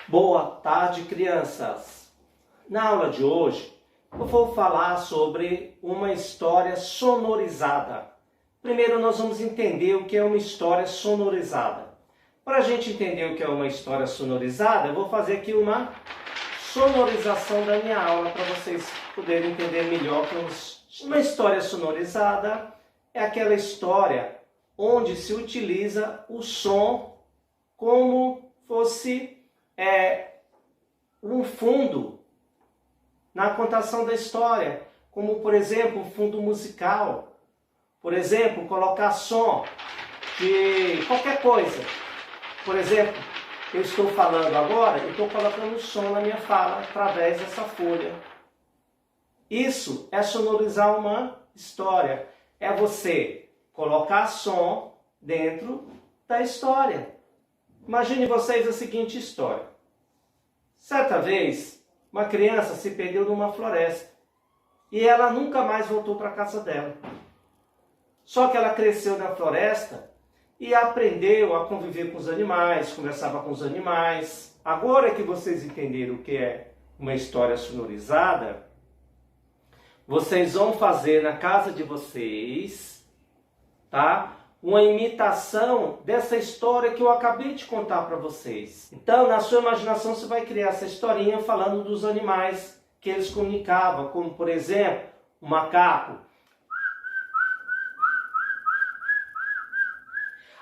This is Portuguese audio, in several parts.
Boa tarde, crianças! Na aula de hoje, eu vou falar sobre uma história sonorizada. Primeiro, nós vamos entender o que é uma história sonorizada. Para a gente entender o que é uma história sonorizada, eu vou fazer aqui uma sonorização da minha aula para vocês poderem entender melhor o que é uma história sonorizada. É aquela história onde se utiliza o som como fosse um fundo na contação da história, como por exemplo um fundo musical, por exemplo colocar som de qualquer coisa. Por exemplo, eu estou falando agora e estou colocando som na minha fala através dessa folha. Isso é sonorizar uma história, é você colocar som dentro da história. Imagine vocês a seguinte história. Certa vez, uma criança se perdeu numa floresta e ela nunca mais voltou para a casa dela. Só que ela cresceu na floresta e aprendeu a conviver com os animais, conversava com os animais. Agora que vocês entenderam o que é uma história sonorizada, vocês vão fazer na casa de vocês, tá? Uma imitação dessa história que eu acabei de contar para vocês. Então, na sua imaginação, você vai criar essa historinha falando dos animais que eles comunicavam, como, por exemplo, o macaco,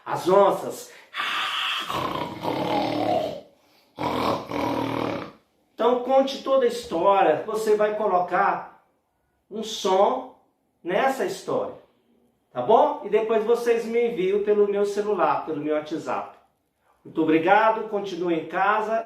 as onças. Então, conte toda a história. Você vai colocar um som nessa história. Tá bom? E depois vocês me enviam pelo meu celular, pelo meu WhatsApp. Muito obrigado, continue em casa.